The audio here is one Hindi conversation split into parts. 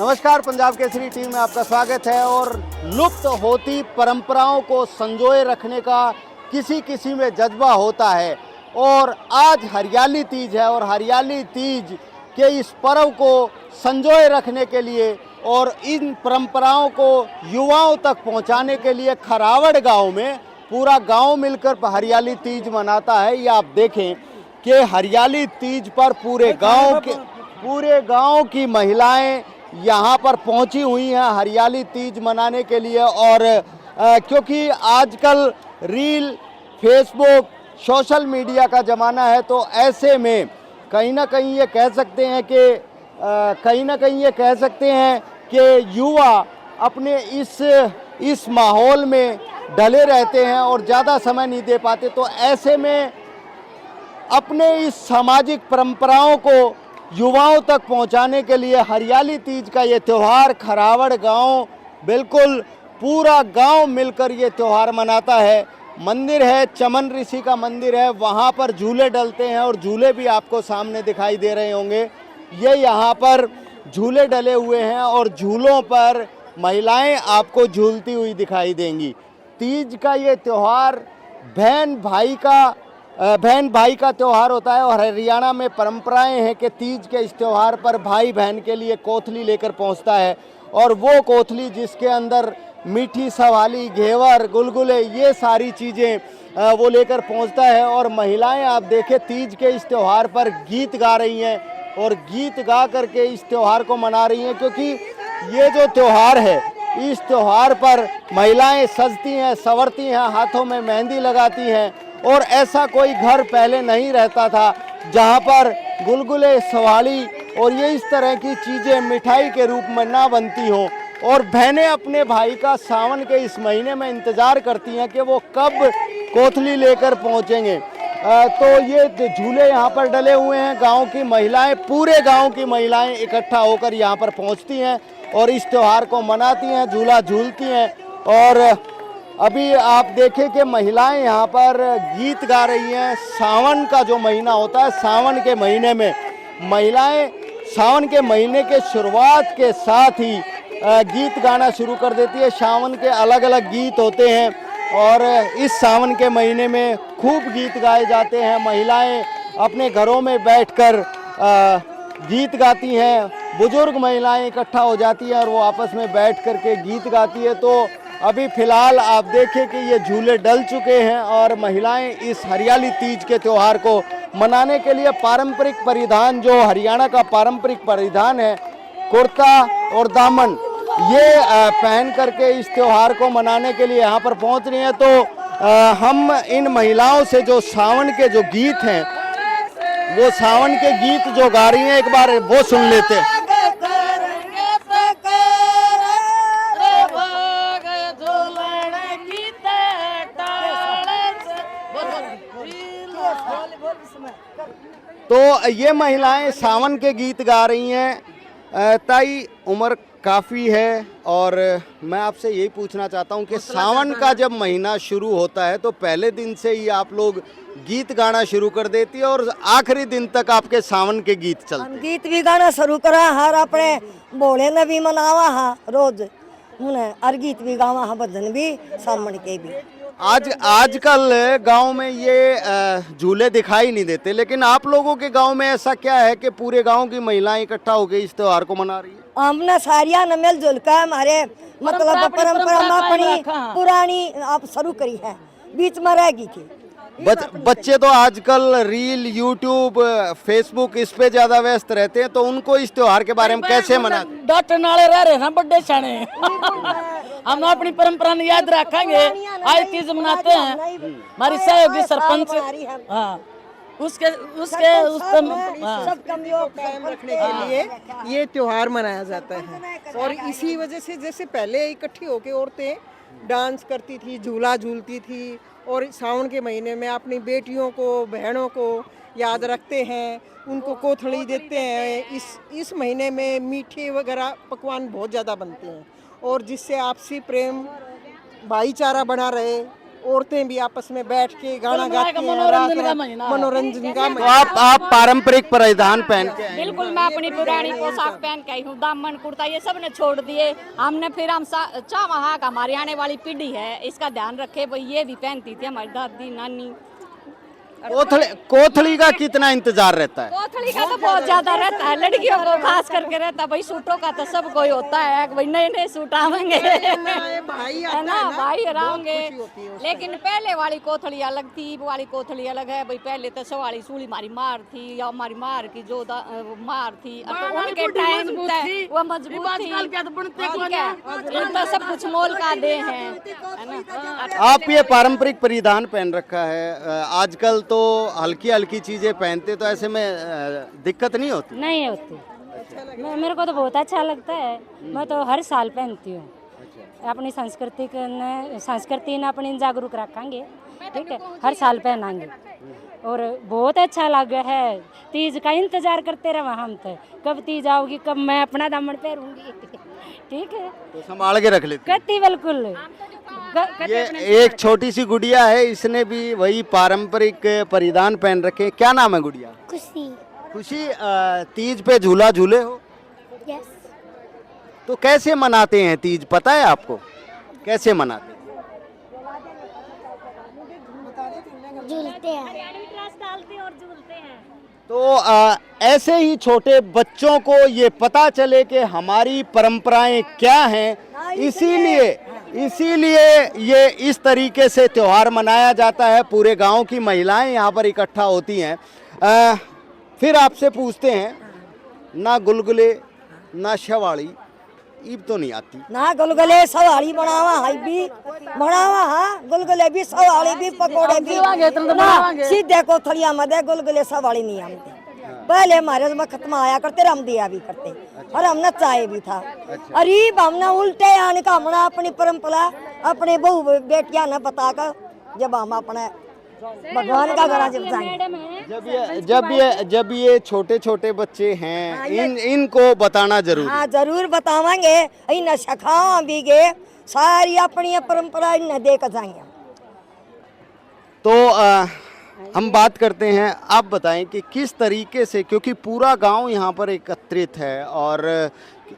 नमस्कार, पंजाब केसरी टीम में आपका स्वागत है। और लुप्त होती परंपराओं को संजोए रखने का किसी किसी में जज्बा होता है। और आज हरियाली तीज है और हरियाली तीज के इस पर्व को संजोए रखने के लिए और इन परंपराओं को युवाओं तक पहुंचाने के लिए खरावड़ गांव में पूरा गांव मिलकर हरियाली तीज मनाता है। ये आप देखें कि हरियाली तीज पर पूरे गांव की महिलाएं यहाँ पर पहुंची हुई हैं हरियाली तीज मनाने के लिए। और क्योंकि आजकल रील, फेसबुक, सोशल मीडिया का ज़माना है, तो ऐसे में कहीं ना कहीं ये कह सकते हैं कि युवा अपने इस माहौल में ढले रहते हैं और ज़्यादा समय नहीं दे पाते। तो ऐसे में अपने इस सामाजिक परंपराओं को युवाओं तक पहुंचाने के लिए हरियाली तीज का ये त्यौहार खरावड़ गांव, बिल्कुल पूरा गांव मिलकर ये त्यौहार मनाता है। मंदिर है, चमन ऋषि का मंदिर है, वहां पर झूले डलते हैं और झूले भी आपको सामने दिखाई दे रहे होंगे। ये यहाँ पर झूले डले हुए हैं और झूलों पर महिलाएं आपको झूलती हुई दिखाई देंगी। तीज का ये त्यौहार बहन भाई का त्यौहार होता है और हरियाणा में परंपराएं हैं कि तीज के इस त्यौहार पर भाई बहन के लिए कोथली लेकर पहुंचता है। और वो कोथली जिसके अंदर मीठी सवाली, घेवर, गुलगुले, ये सारी चीज़ें वो लेकर पहुंचता है। और महिलाएं आप देखें तीज के इस त्यौहार पर गीत गा रही हैं और गीत गा करके इस त्यौहार को मना रही हैं, क्योंकि ये जो त्यौहार है, इस त्यौहार पर महिलाएं सजती हैं, संवरती हैं, हाथों में मेहंदी लगाती हैं। और ऐसा कोई घर पहले नहीं रहता था जहां पर गुलगुले, सवाली और ये इस तरह की चीज़ें मिठाई के रूप में ना बनती हों। और बहनें अपने भाई का सावन के इस महीने में इंतज़ार करती हैं कि वो कब कोथली लेकर पहुंचेंगे। तो ये झूले यहाँ पर डले हुए हैं। गांव की महिलाएं, पूरे गांव की महिलाएं इकट्ठा होकर यहाँ पर पहुँचती हैं और इस त्यौहार को मनाती हैं, झूला झूलती हैं। और अभी आप देखें कि महिलाएं यहाँ पर गीत गा रही हैं। सावन का जो महीना होता है, सावन के महीने में महिलाएं सावन के महीने के शुरुआत के साथ ही गीत गाना शुरू कर देती है। सावन के अलग अलग गीत होते हैं और इस सावन के महीने में खूब गीत गाए जाते हैं। महिलाएं अपने घरों में बैठकर गीत गाती हैं। बुजुर्ग महिलाएं इकट्ठा हो जाती हैं और वो आपस में बैठ कर के गीत गाती है। तो अभी फ़िलहाल आप देखें कि ये झूले डल चुके हैं और महिलाएं इस हरियाली तीज के त्यौहार को मनाने के लिए पारंपरिक परिधान, जो हरियाणा का पारंपरिक परिधान है, कुर्ता और दामन, ये पहन करके इस त्यौहार को मनाने के लिए यहाँ पर पहुँच रही हैं। तो हम इन महिलाओं से जो सावन के जो गीत हैं, वो सावन के गीत जो गा रही हैं, एक बार वो सुन लेते हैं। तो ये महिलाएं सावन के गीत गा रही हैं। ताई, उम्र काफ़ी है और मैं आपसे यही पूछना चाहता हूं कि सावन का जब महीना शुरू होता है तो पहले दिन से ही आप लोग गीत गाना शुरू कर देती है और आखिरी दिन तक आपके सावन के गीत चलते हैं? गीत भी गाना शुरू करा हर अपने भोले ने भी मनावा हा रोज उन्हें, और गीत भी गावा हा, भजन भी, सावन के भी। आजकल गांव में ये झूले दिखाई नहीं देते, लेकिन आप लोगों के गांव में ऐसा क्या है कि पूरे गांव की महिलाएं इकट्ठा होकर इस त्योहार को मना रही है? हमने सारिया न मिल जुल कर हमारे मतलब परंपरा अपनी पुरानी आप शुरू करी है, बीच में रह गई थी। बच्चे तो आजकल रील, यूट्यूब, फेसबुक, इस पे ज्यादा व्यस्त रहते हैं, तो उनको इस त्योहार के बारे में कैसे मना? डट नाले रह रहे हैं बड़े शाने। हम अपनी परंपरा याद रखेंगे। आज तीज मनाते हैं, हमारी सहयोगी सरपंच सब कमियों कायम रखने के लिए ये त्योहार मनाया जाता है। और इसी वजह से जैसे पहले इकट्ठी होकर औरतें डांस करती थी, झूला झूलती थी, और सावन के महीने में अपनी बेटियों को, बहनों को याद रखते हैं, उनको कोथली देते हैं। इस महीने में मीठे वगैरह पकवान बहुत ज़्यादा बनते हैं और जिससे आपसी प्रेम, भाईचारा बना रहे औरतें भी आपस में बैठ के गाना कुल मिलाकर गाती हैं, मनोरंजन रात का रात महीना है। मनोरंजन का तो आप पारंपरिक परिधान पहन के आए हैं। बिल्कुल मैं अपनी पुरानी पोशाक पहन के आई हूँ, दामन कुर्ता ये सब ने छोड़ दिए हमने। फिर हम चाह का हमारी आने वाली पीढ़ी है इसका ध्यान रखे, भाई ये भी पहनती थी हमारी दादी नानी। कोथली का कितना इंतजार रहता है? कोथली का तो बहुत ज्यादा रहता है, लड़कियों को खास करके रहता है। भाई सूटों का तो सब कोई होता है, भाई नए नए सूट आवेंगे भाई है ना, भाई हराओगे। खुशी होती है उस लेकिन पहले वाली कोथली अलग थी, वो वाली कोथली अलग है। भाई पहले तो सवाली सूली हमारी मार थी, या हमारी मार की जो मार थी, अब तो उनके टाइम वो मजबूत थी। ठीक है, इन तो सब कुछ मोल का दे हैं, है ना। आप ये पारंपरिक परिधान पहन रखा है, आजकल तो हल्की हल्की चीजें पहनते, तो ऐसे में दिक्कत नहीं होती? नहीं होती। मेरे को तो बहुत अच्छा लगता है, मैं तो हर साल पहनती हूँ। अपनी संस्कृति ने अपनी जागरूक रखेंगे, ठीक है, हर साल पहनाएंगे और बहुत अच्छा लगा है। तीज का इंतजार करते रहे हम तो, कब तीज आओगी, कब मैं अपना दामन पहनूंगी। ठीक है, तो संभाल के रख लेते हैं। कति बिल्कुल। ये एक छोटी सी गुड़िया है, इसने भी वही पारंपरिक परिधान पहन रखे हैं। क्या नाम है गुड़िया? खुशी। खुशी, तीज पे झूला झूले हो? यस। तो कैसे मनाते हैं तीज, पता है आपको कैसे मनाते हैं? झूलते हैं। तो ऐसे ही छोटे बच्चों को ये पता चले कि हमारी परंपराएं क्या हैं, इसीलिए ये इस तरीके से त्योहार मनाया जाता है। पूरे गांव की महिलाएं यहाँ पर इकट्ठा होती हैं। फिर आपसे पूछते हैं, ना गुलगुले ना शवाड़ी ईब तो नहीं आती? ना गुलगुले सवाली बनावा है भी बनावा, हाँ गुलगुले भी सवाली भी पकोड़े भी ना, सीधे कोथलिया में दे गुलगुले सवाली नहीं आते। पहले हमारे में खत्म आया करते, हम दिया भी करते और हमने चाय भी था। अरे हमने उल्टे आने का हमने अपनी परंपरा अपने बहू बेटिया ने बता कर, जब हम अपने भगवान का गला जब जाएंगे। जब ये छोटे छोटे बच्चे हैं, इनको बताना जरूर। हाँ जरूर बतावांगे, इन सखा भी गे सारी अपनी परंपरा इन देख जाएंगे। तो हम बात करते हैं, आप बताएं कि किस तरीके से, क्योंकि पूरा गांव यहाँ पर एकत्रित है और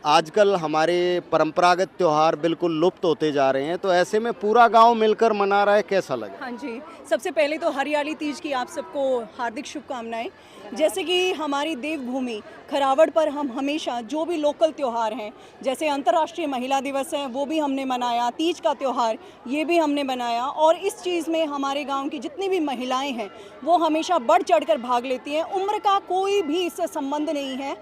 आजकल हमारे परंपरागत त्योहार बिल्कुल लुप्त होते जा रहे हैं, तो ऐसे में पूरा गांव मिलकर मना रहा है, कैसा लगा? हाँ जी, सबसे पहले तो हरियाली तीज की आप सबको हार्दिक शुभकामनाएं। जैसे कि हमारी देवभूमि खरावड़ पर हम हमेशा जो भी लोकल त्यौहार हैं, जैसे अंतर्राष्ट्रीय महिला दिवस है वो भी हमने मनाया, तीज का त्यौहार ये भी हमने मनाया, और इस चीज़ में हमारे गांव की जितनी भी महिलाएं हैं वो हमेशा बढ़ चढ़कर भाग लेती हैं। उम्र का कोई भी इससे संबंध नहीं है,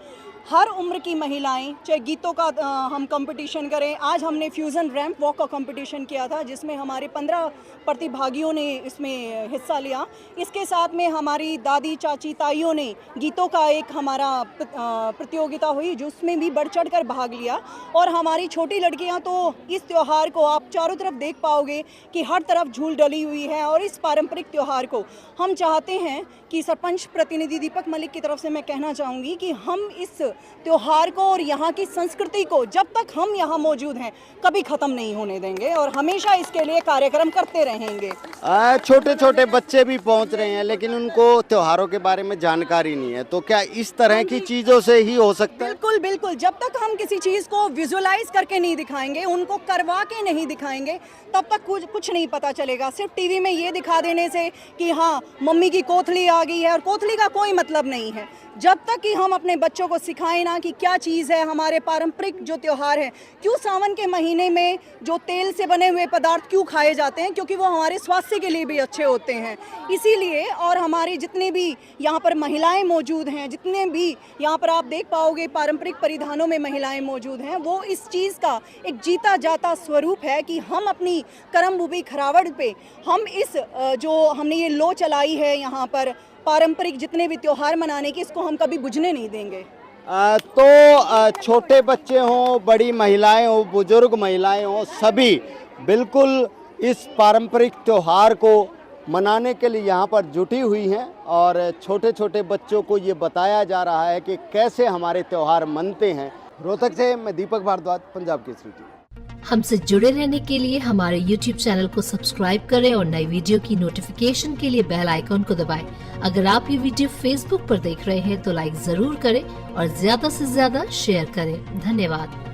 हर उम्र की महिलाएं, चाहे गीतों का हम कंपटीशन करें। आज हमने फ्यूज़न रैंप वॉक का कंपटीशन किया था जिसमें हमारे 15 प्रतिभागियों ने इसमें हिस्सा लिया। इसके साथ में हमारी दादी चाची ताइयों ने गीतों का एक हमारा प्रतियोगिता हुई जिसमें भी बढ़ चढ़ कर भाग लिया। और हमारी छोटी लड़कियां तो इस त्यौहार को आप चारों तरफ देख पाओगे कि हर तरफ झूल डली हुई है। और इस पारंपरिक त्यौहार को हम चाहते हैं कि सरपंच प्रतिनिधि दीपक मलिक की तरफ से मैं कहना चाहूँगी कि हम इस त्योहार को और यहाँ की संस्कृति को जब तक हम यहाँ मौजूद हैं कभी ख़त्म नहीं होने देंगे और हमेशा इसके लिए कार्यक्रम करते रहेंगे। छोटे छोटे बच्चे भी पहुँच रहे हैं लेकिन उनको त्योहारों के बारे में जानकारी नहीं है, तो क्या इस तरह की चीज़ों से ही हो सकता है? बिल्कुल बिल्कुल, जब तक हम किसी चीज़ को विजुअलाइज करके नहीं दिखाएंगे, उनको करवा के नहीं दिखाएंगे, तब तक कुछ नहीं पता चलेगा। सिर्फ टीवी में ये दिखा देने से कि हाँ मम्मी की कोथली आ गई है, और कोथली का कोई मतलब नहीं है। जब तक कि हम अपने बच्चों को सिखाएं ना कि क्या चीज़ है हमारे पारंपरिक जो त्यौहार है, क्यों सावन के महीने में जो तेल से बने हुए पदार्थ क्यों खाए जाते हैं, क्योंकि वो हमारे स्वास्थ्य के लिए भी अच्छे होते हैं। इसीलिए और हमारी जितने भी यहाँ पर महिलाएं मौजूद हैं, जितने भी यहाँ पर आप देख पाओगे पारंपरिक परिधानों में महिलाएं मौजूद हैं, वो इस चीज़ का एक जीता जाता स्वरूप है कि हम अपनी कर्मभूमि खरावड़ पे हम इस जो हमने ये लो चलाई है यहाँ पर पारंपरिक जितने भी त्योहार मनाने की, इसको हम कभी बुझने नहीं देंगे। तो छोटे बच्चे हों, बड़ी महिलाएं हों, बुजुर्ग महिलाएं हों, सभी बिल्कुल इस पारंपरिक त्योहार को मनाने के लिए यहाँ पर जुटी हुई हैं और छोटे छोटे बच्चों को ये बताया जा रहा है कि कैसे हमारे त्यौहार मनते हैं। रोहतक से मैं दीपक भारद्वाज, पंजाब केसरी टीवी। हमसे जुड़े रहने के लिए हमारे YouTube चैनल को सब्सक्राइब करें और नई वीडियो की नोटिफिकेशन के लिए बेल आइकॉन को दबाएं। अगर आप ये वीडियो Facebook पर देख रहे हैं तो लाइक जरूर करें और ज्यादा से ज्यादा शेयर करें। धन्यवाद।